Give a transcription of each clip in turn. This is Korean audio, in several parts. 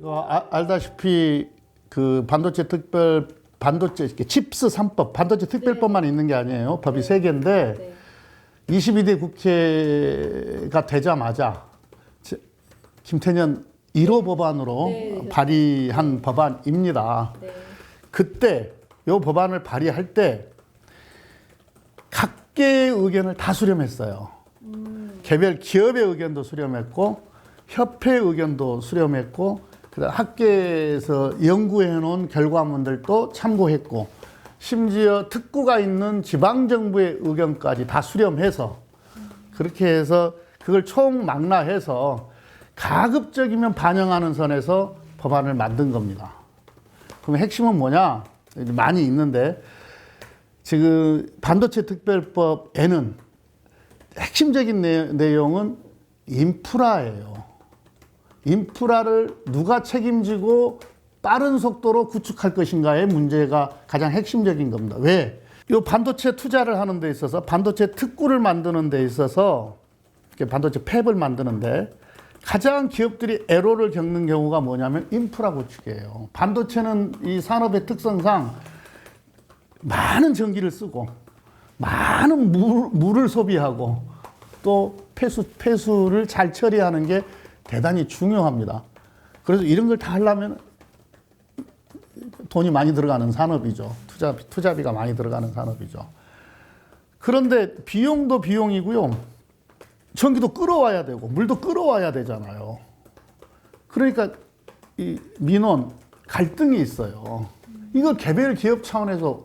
알다시피 그 반도체 이렇게 칩스 3법, 반도체 특별법만 있는 게 아니에요. 법이 3개인데 22대 국회가 되자마자 김태년 1호 법안으로 발의한 법안입니다. 그때 이 법안을 발의할 때 각계의 의견을 다 수렴했어요. 개별 기업의 의견도 수렴했고 협회의 의견도 수렴했고 학계에서 연구해 놓은 결과문들도 참고했고 심지어 특구가 있는 지방정부의 의견까지 다 수렴해서 그렇게 해서 그걸 총망라해서 가급적이면 반영하는 선에서 법안을 만든 겁니다. 그럼 핵심은 뭐냐? 많이 있는데 지금 반도체 특별법에는 핵심적인 내용은 인프라예요. 인프라를 누가 책임지고 빠른 속도로 구축할 것인가의 문제가 가장 핵심적인 겁니다. 왜? 이 반도체 투자를 하는 데 있어서 반도체 특구를 만드는 데 있어서 반도체 팹을 만드는데 가장 기업들이 애로를 겪는 경우가 뭐냐면 인프라 구축이에요. 반도체는 이 산업의 특성상 많은 전기를 쓰고 많은 물을 소비하고 또 폐수를 잘 처리하는 게 대단히 중요합니다. 그래서 이런 걸 다 하려면 돈이 많이 들어가는 산업이죠. 투자비가 많이 들어가는 산업이죠. 그런데 비용도 비용이고요. 전기도 끌어와야 되고 물도 끌어와야 되잖아요. 그러니까 이 민원 갈등이 있어요. 이걸 개별 기업 차원에서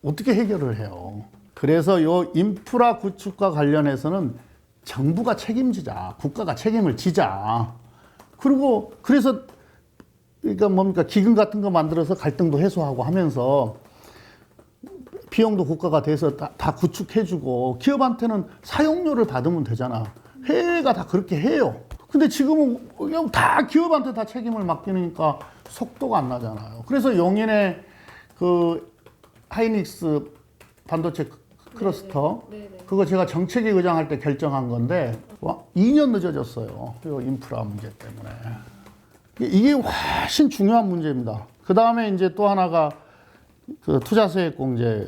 어떻게 해결을 해요? 그래서 이 인프라 구축과 관련해서는 정부가 책임지자, 국가가 책임을 지자. 그리고 그래서 그러니까 뭡니까 기금 같은 거 만들어서 갈등도 해소하고 하면서 비용도 국가가 대서 다 구축해주고 기업한테는 사용료를 받으면 되잖아. 해외가 다 그렇게 해요. 근데 지금은 그냥 다 기업한테 다 책임을 맡기니까 속도가 안 나잖아요. 그래서 용인의 그 하이닉스 반도체 클러스터 그거 제가 정책위 의장할 때 결정한 건데 2년 늦어졌어요. 이 인프라 문제 때문에. 이게 훨씬 중요한 문제입니다. 그 다음에 이제 또 하나가 그 투자세액 공제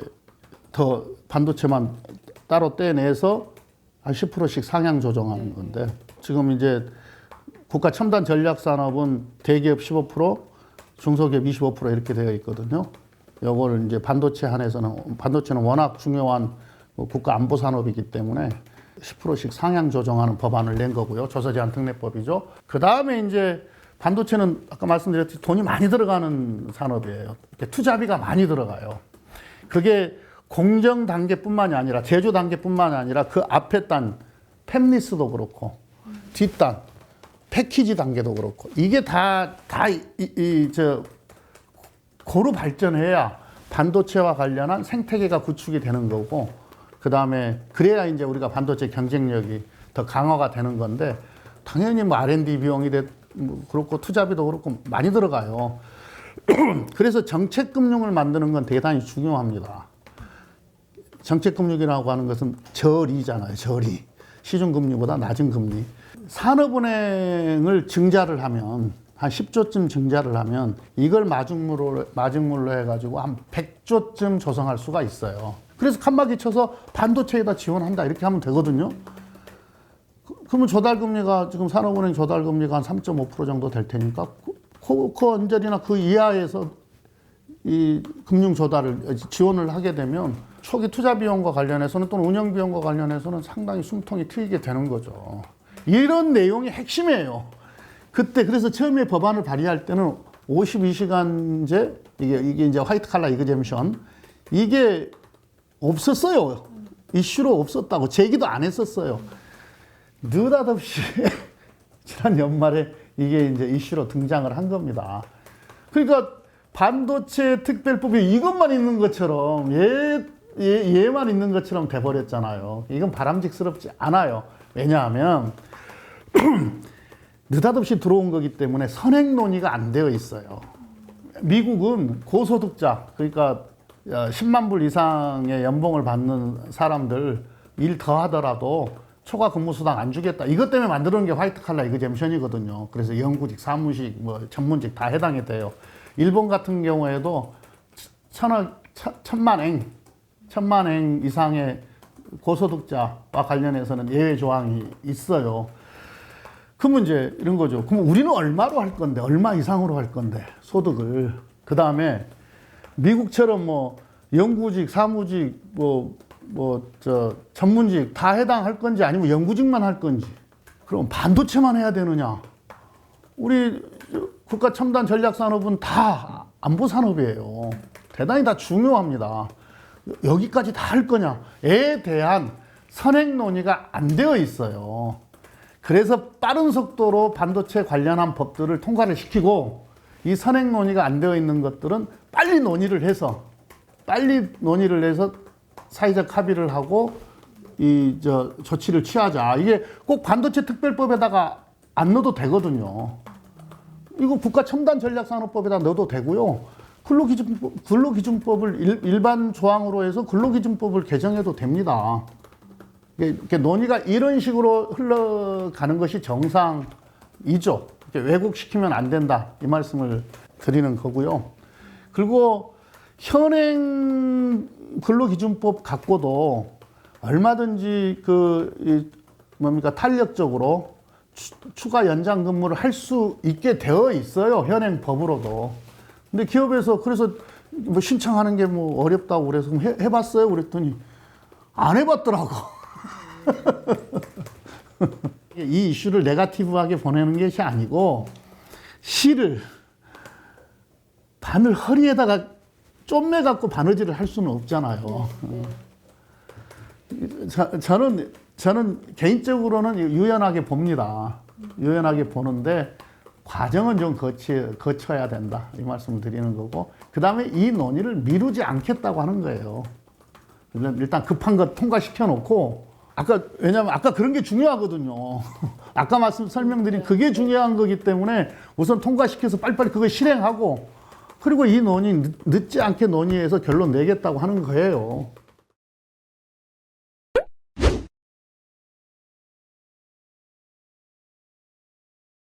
더 반도체만 따로 떼내서 한 10%씩 상향 조정하는 건데 지금 이제 국가 첨단 전략 산업은 대기업 15%, 중소기업 25% 이렇게 되어 있거든요. 요거를 이제 반도체 한해서는 반도체는 워낙 중요한 국가 안보 산업이기 때문에 10%씩 상향 조정하는 법안을 낸 거고요. 조사제한 특례법이죠. 그 다음에 이제 반도체는 아까 말씀드렸듯이 돈이 많이 들어가는 산업이에요. 투자비가 많이 들어가요. 그게 공정 단계뿐만이 아니라 제조 단계뿐만이 아니라 그 앞에 단 팹리스도 그렇고 뒷단 패키지 단계도 그렇고 이게 고루 발전해야 반도체와 관련한 생태계가 구축이 되는 거고 그 다음에 그래야 이제 우리가 반도체 경쟁력이 더 강화가 되는 건데 당연히 뭐 R&D 비용이 그렇고 투자비도 그렇고 많이 들어가요. 그래서 정책금융을 만드는 건 대단히 중요합니다. 정책금융이라고 하는 것은 저리잖아요. 저리. 시중금리보다 낮은 금리. 산업은행을 증자를 하면 한 10조쯤 증자를 하면 이걸 마중물로 해가지고 한 100조쯤 조성할 수가 있어요. 그래서 칸막이 쳐서 반도체에다 지원한다 이렇게 하면 되거든요. 그러면 조달금리가 지금 산업은행 조달금리가 한 3.5% 정도 될 테니까 그 언저리나 그 이하에서 이 금융 조달을 지원을 하게 되면 초기 투자 비용과 관련해서는 또는 운영 비용과 관련해서는 상당히 숨통이 트이게 되는 거죠. 이런 내용이 핵심이에요. 그때 그래서 처음에 법안을 발의할 때는 52시간제 이게 이제 화이트 칼라 이그젬션 이게 없었어요. 이슈로 없었다고 제기도 안 했었어요. 느닷없이 지난 연말에 이게 이제 이슈로 등장을 한 겁니다. 그러니까 반도체 특별법이 이것만 있는 것처럼 얘만 있는 것처럼 돼버렸잖아요. 이건 바람직스럽지 않아요. 왜냐하면 느닷없이 들어온 거기 때문에 선행 논의가 안 되어 있어요. 미국은 고소득자, 그러니까 10만 불 이상의 연봉을 받는 사람들 일 더 하더라도 초과 근무수당 안 주겠다. 이것 때문에 만들어놓은 게 화이트 칼라 이그젬션이거든요. 그래서 영구직, 사무직, 뭐 전문직 다 해당이 돼요. 일본 같은 경우에도 천만 엔 이상의 고소득자와 관련해서는 예외 조항이 있어요. 그러면 이제 이런 거죠. 그럼 우리는 얼마로 할 건데, 얼마 이상으로 할 건데, 소득을. 그 다음에 미국처럼 뭐 영구직, 사무직, 전문직 다 해당할 건지 아니면 영구직만 할 건지. 그럼 반도체만 해야 되느냐? 우리 국가 첨단 전략 산업은 다 안보 산업이에요. 대단히 다 중요합니다. 여기까지 다 할 거냐에 대한 선행 논의가 안 되어 있어요. 그래서 빠른 속도로 반도체 관련한 법들을 통과를 시키고 이 선행 논의가 안 되어 있는 것들은 빨리 논의를 해서 사회적 합의를 하고 조치를 취하자. 이게 꼭 반도체 특별법에다가 안 넣어도 되거든요. 이거 국가 첨단 전략 산업법에다 넣어도 되고요. 근로기준법을 일반 조항으로 해서 근로기준법을 개정해도 됩니다. 이렇게 논의가 이런 식으로 흘러가는 것이 정상이죠. 왜곡시키면 안 된다. 이 말씀을 드리는 거고요. 그리고 현행 근로기준법 갖고도 얼마든지 탄력적으로 추가 연장 근무를 할 수 있게 되어 있어요. 현행 법으로도. 근데 기업에서 그래서 뭐 신청하는 게 뭐 어렵다고 그래서 해봤어요? 그랬더니 안 해봤더라고. 이 이슈를 네거티브하게 보내는 것이 아니고 실을 바늘 허리에다가 쪼매 갖고 바느질을 할 수는 없잖아요. 저는 개인적으로는 유연하게 봅니다. 유연하게 보는데 과정은 좀 거쳐야 된다. 이 말씀을 드리는 거고, 그 다음에 이 논의를 미루지 않겠다고 하는 거예요. 일단 급한 것 통과시켜 놓고, 왜냐면 아까 그런 게 중요하거든요. 아까 설명드린 그게 중요한 거기 때문에 우선 통과시켜서 빨리빨리 그걸 실행하고, 그리고 이 논의 늦지 않게 논의해서 결론 내겠다고 하는 거예요.